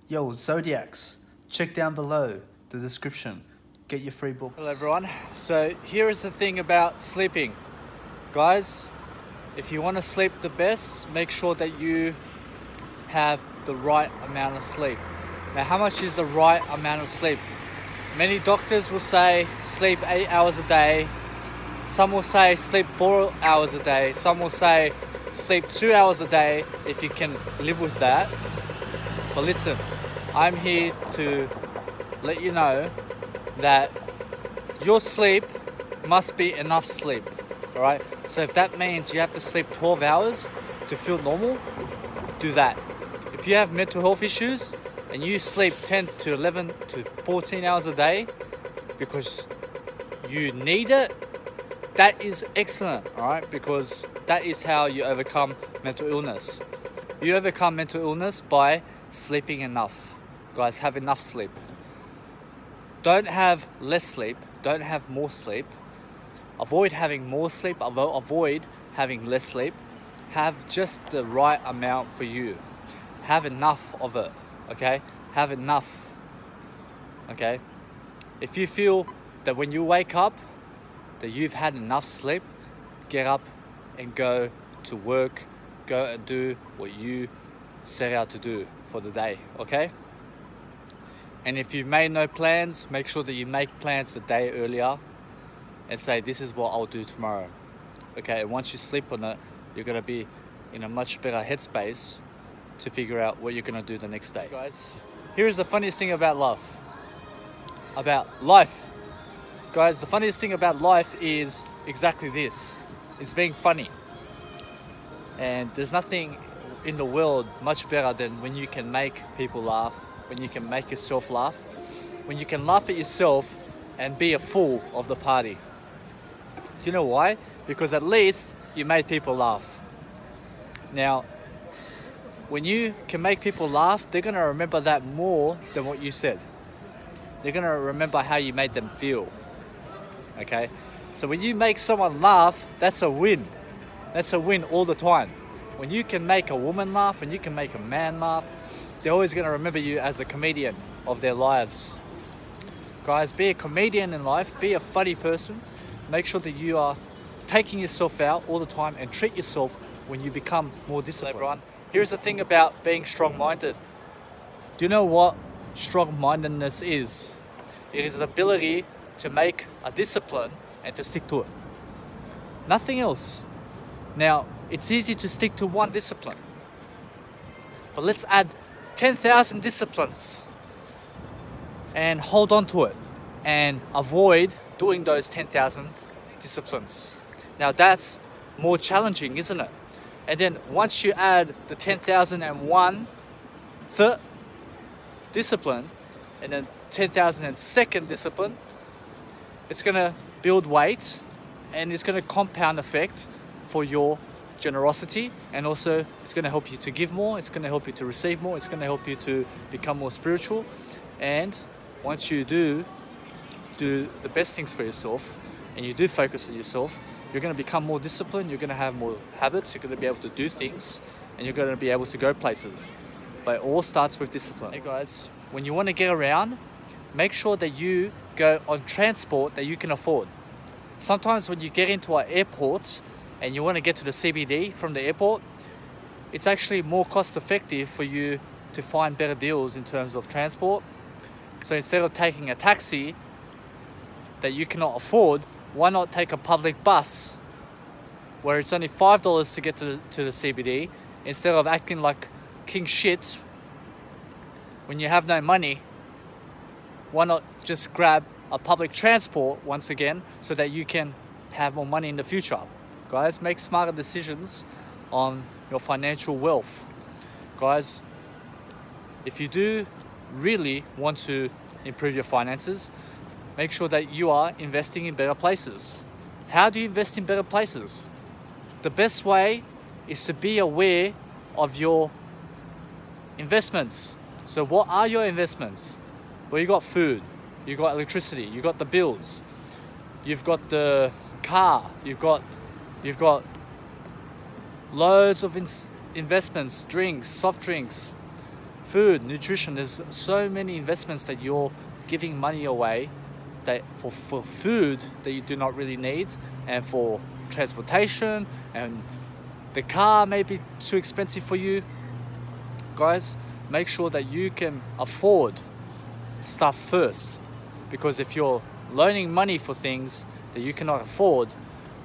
Yo, Zodiacs, check down below the description. Get your free book. Hello everyone. So here is the thing about sleeping. Guys, if you want to sleep the best, make sure that you have the right amount of sleep. Now, how much is the right amount of sleep? Many doctors will say sleep 8 hours a day. Some will say sleep 4 hours a day. Some will say sleep 2 hours a day if you can live with that. But listen, I'm here to let you know that your sleep must be enough sleep. All right, so if that means you have to sleep 12 hours to feel normal, do that. If you have mental health issues and you sleep 10 to 11 to 14 hours a day because you need it, that is excellent, all right, because that is how you overcome mental illness. You overcome mental illness by sleeping enough. Guys, have enough sleep. Don't have less sleep, don't have more sleep. Avoid having more sleep, avoid having less sleep. Have just the right amount for you. Have enough of it, okay? Have enough, okay? If you feel that when you wake up that you've had enough sleep, get up and go to work, go and do what you set out to do for the day, okay? And if you've made no plans, make sure that you make plans the day earlier and say, this is what I'll do tomorrow. Okay, and once you sleep on it, you're gonna be in a much better headspace to figure out what you're gonna do the next day. Guys, here's the funniest thing about life. Guys, the funniest thing about life is exactly this. It's being funny. And there's nothing in the world much better than when you can make people laugh, when you can make yourself laugh, when you can laugh at yourself and be a fool of the party. Do you know why? Because at least you made people laugh. Now, when you can make people laugh, they're gonna remember that more than what you said. They're gonna remember how you made them feel. Okay? So when you make someone laugh, that's a win. That's a win all the time. When you can make a woman laugh, when you can make a man laugh, they're always gonna remember you as the comedian of their lives. Guys, be a comedian in life, be a funny person. Make sure that you are taking yourself out all the time and treat yourself when you become more disciplined. Hello everyone. Here's the thing about being strong-minded. Do you know what strong-mindedness is? It is the ability to make a discipline and to stick to it. Nothing else. Now, it's easy to stick to one discipline, but let's add 10,000 disciplines and hold on to it and avoid doing those 10,000 disciplines. Now that's more challenging, isn't it? And then once you add the 10,001 third discipline and then 10,002nd discipline, it's gonna build weight and it's gonna compound effect for your generosity, and also it's going to help you to give more, it's going to help you to receive more, it's going to help you to become more spiritual. And once you do the best things for yourself and you do focus on yourself, you're going to become more disciplined, you're going to have more habits, you're going to be able to do things, and you're going to be able to go places. But it all starts with discipline. Hey guys, when you want to get around, make sure that you go on transport that you can afford. Sometimes when you get into our airports and you want to get to the CBD from the airport, it's actually more cost effective for you to find better deals in terms of transport. So instead of taking a taxi that you cannot afford, why not take a public bus where it's only $5 to get to the CBD, instead of acting like king shit when you have no money? Why not just grab a public transport once again so that you can have more money in the future? Guys, make smarter decisions on your financial wealth. Guys, if you do really want to improve your finances, make sure that you are investing in better places. How do you invest in better places? The best way is to be aware of your investments. So what are your investments? Well, you got food, you got electricity, you got the bills, you've got the car, you've got loads of investments, drinks, soft drinks, food, nutrition. There's so many investments that you're giving money away that for food that you do not really need, and for transportation, and the car may be too expensive for you. Guys, make sure that you can afford stuff first, because if you're loaning money for things that you cannot afford,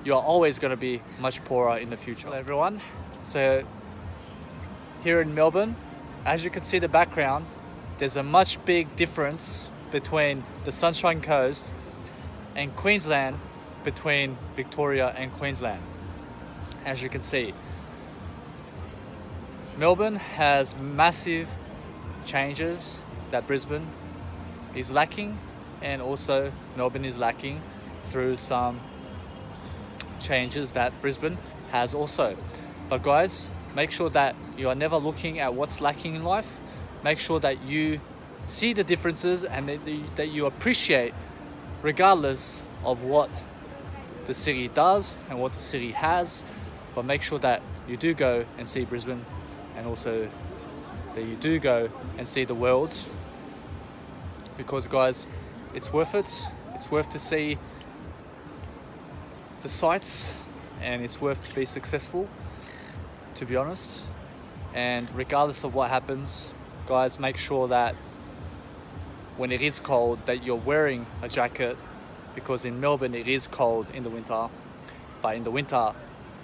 you're always going to be much poorer in the future. Hello everyone. So here in Melbourne, as you can see the background, there's a much big difference between the Sunshine Coast and Queensland, between Victoria and Queensland. As you can see, Melbourne has massive changes that Brisbane is lacking, and also Melbourne is lacking through some changes that Brisbane has also. But guys, make sure that you are never looking at what's lacking in life. Make sure that you see the differences and that you appreciate regardless of what the city does and what the city has. But make sure that you do go and see Brisbane, and also that you do go and see the world, because guys, it's worth it. It's worth to see the sights, and it's worth to be successful, to be honest. And regardless of what happens, guys, make sure that when it is cold that you're wearing a jacket, because in Melbourne it is cold in the winter, but in the winter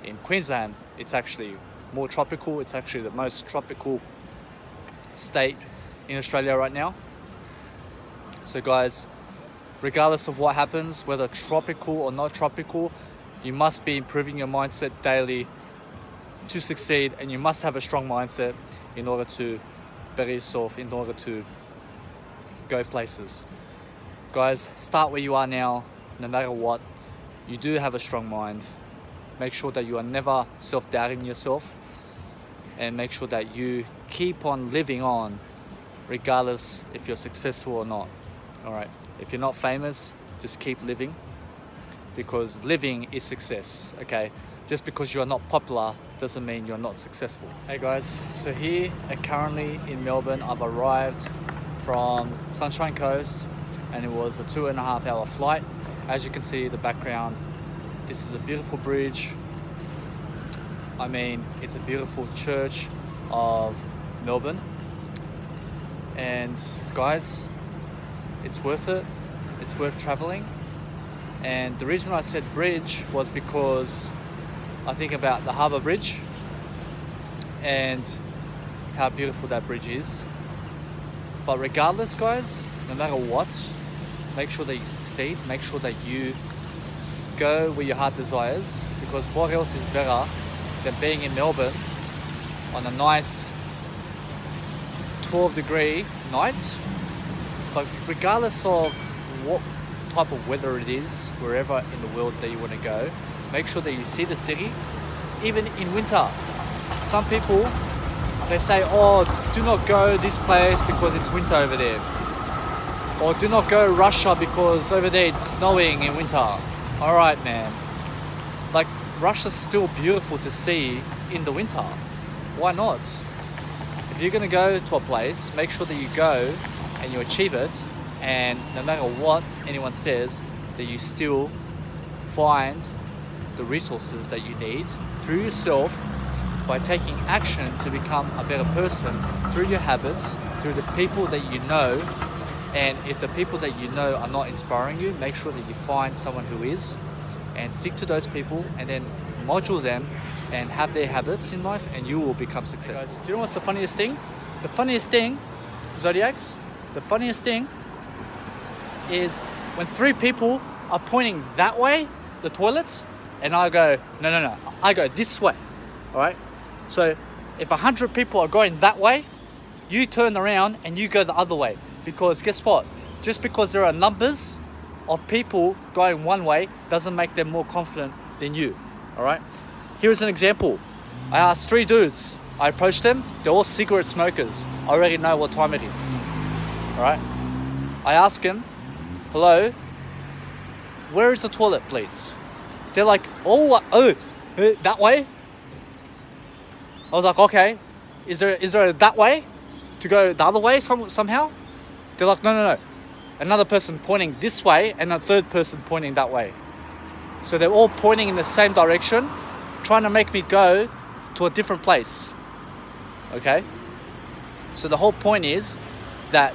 in Queensland it's actually more tropical. It's actually the most tropical state in Australia right now. So guys, regardless of what happens, whether tropical or not tropical, you must be improving your mindset daily to succeed, and you must have a strong mindset in order to better yourself, in order to go places. Guys, start where you are now. No matter what, you do have a strong mind. Make sure that you are never self-doubting yourself, and make sure that you keep on living on regardless if you're successful or not. All right, if you're not famous, just keep living, because living is success. Okay, just because you are not popular doesn't mean you're not successful. Hey guys, so here currently in Melbourne, I've arrived from Sunshine Coast, and it was a 2.5 hour flight. As you can see the background, this is a beautiful bridge. I mean, it's a beautiful church of Melbourne. And guys, it's worth it. It's worth traveling. And the reason I said bridge was because I think about the Harbour Bridge and how beautiful that bridge is. But regardless, guys, no matter what, make sure that you succeed. Make sure that you go where your heart desires, because what else is better than being in Melbourne on a nice 12-degree night? But regardless of what type of weather it is, wherever in the world that you want to go, make sure that you see the city. Even in winter, some people, they say, oh, do not go this place because it's winter over there, or do not go Russia because over there it's snowing in winter. All right, man, like, Russia's still beautiful to see in the winter. Why not? If you're gonna go to a place, make sure that you go and you achieve it, and no matter what anyone says, that you still find the resources that you need through yourself, by taking action to become a better person through your habits, through the people that you know. And if the people that you know are not inspiring you, make sure that you find someone who is, and stick to those people, and then module them and have their habits in life, and you will become successful. Guys, do you know what's the funniest thing? The funniest thing, Zodiacs, the funniest thing is when 3 people are pointing that way, the toilets, and I go, no, I go this way, all right? So if 100 people are going that way, you turn around and you go the other way. Because guess what? Just because there are numbers of people going one way doesn't make them more confident than you, all right? Here's an example. I asked 3 dudes. I approached them. They're all cigarette smokers. I already know what time it is, all right? I asked them, hello, where is the toilet, please? They're like, oh, that way? I was like, okay, is there that way to go the other way somehow. They're like, no. Another person pointing this way and a third person pointing that way. So they're all pointing in the same direction, trying to make me go to a different place. Okay? So the whole point is that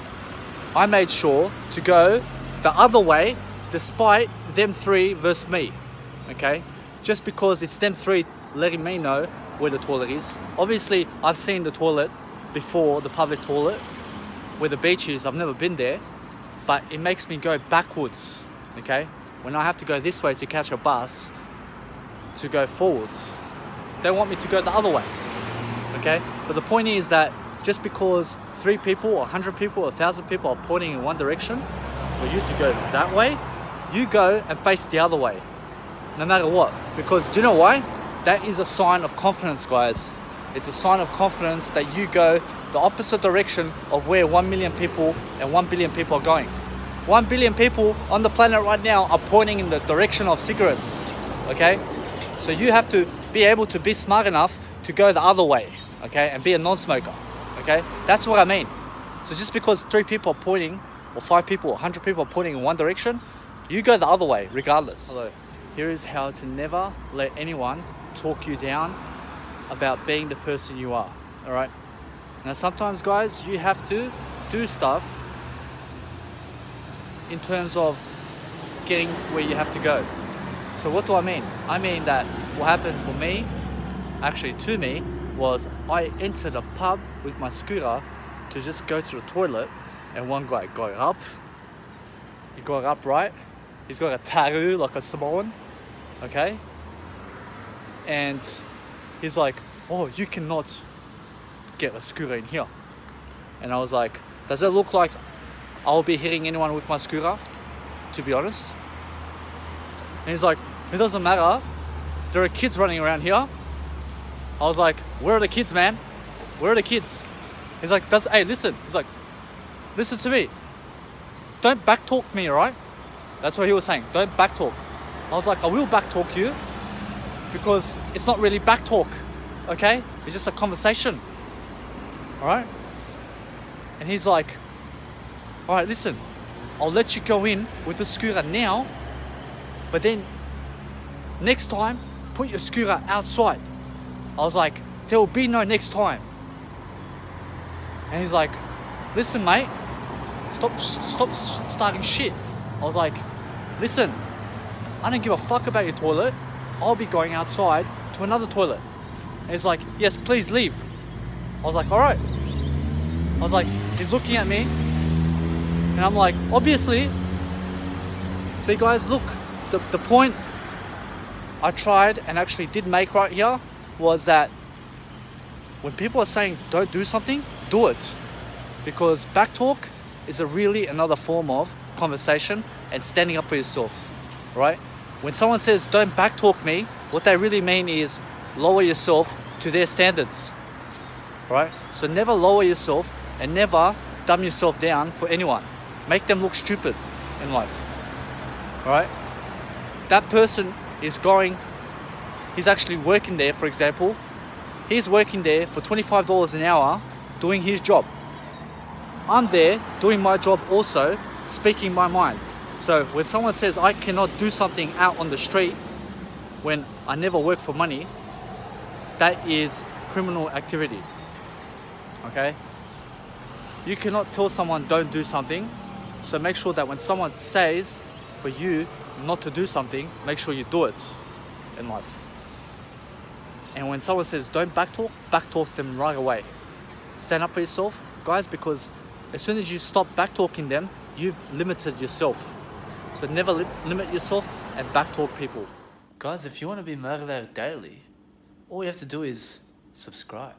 I made sure to go the other way despite them three versus me. Okay? Just because it's them three letting me know where the toilet is. Obviously, I've seen the toilet before, the public toilet, where the beach is. I've never been there, but it makes me go backwards. Okay? When I have to go this way to catch a bus, to go forwards, they want me to go the other way. Okay? But the point is that just because 3 people or 100 people or 1,000 people are pointing in one direction for you to go that way, you go and face the other way, no matter what. Because do you know why? That is a sign of confidence, guys. It's a sign of confidence that you go the opposite direction of where 1 million people and 1 billion people are going. 1 billion people on the planet right now are pointing in the direction of cigarettes. Okay? So you have to be able to be smart enough to go the other way. Okay? And be a non-smoker. Okay? That's what I mean. So just because 3 people are pointing, or 5 people, or 100 people are pointing in one direction, you go the other way regardless. Hello. Here is how to never let anyone talk you down about being the person you are. Alright? Now sometimes, guys, you have to do stuff in terms of getting where you have to go. So what do I mean? I mean that what happened for me, actually to me, was I entered a pub with my scooter to just go to the toilet, and one guy got up. He got up, right? He's got a tattoo like a Samoan, okay? And he's like, oh, you cannot get a scooter in here. And I was like, does it look like I'll be hitting anyone with my scooter, to be honest? And he's like, it doesn't matter. There are kids running around here. I was like, where are the kids, man? Where are the kids? He's like, hey, listen. He's like, listen to me. Don't backtalk me, alright? That's what he was saying. Don't backtalk. I was like, I will backtalk you because it's not really backtalk, okay? It's just a conversation, alright? And he's like, alright, listen, I'll let you go in with the scooter now, but then next time, put your scooter outside. I was like, there will be no next time. And he's like, listen, mate, stop starting shit. I was like, listen, I don't give a fuck about your toilet. I'll be going outside to another toilet. And he's like, yes, please leave. I was like, all right. I was like, he's looking at me, and I'm like, obviously. See, guys, look, the point I tried and actually did make right here was that when people are saying don't do something, do it. Because backtalk is really another form of conversation and standing up for yourself, right? When someone says don't backtalk me, what they really mean is lower yourself to their standards, right? So never lower yourself and never dumb yourself down for anyone. Make them look stupid in life, right? That person is he's actually working there, for example. He's working there for $25 an hour doing his job. I'm there doing my job also, speaking my mind. So when someone says I cannot do something out on the street when I never work for money, that is criminal activity, okay? You cannot tell someone don't do something, so make sure that when someone says for you not to do something, make sure you do it in life. And when someone says don't backtalk them right away. Stand up for yourself, guys, because as soon as you stop backtalking them, you've limited yourself. So never limit yourself and backtalk people. Guys, if you want to be motivated daily, all you have to do is subscribe.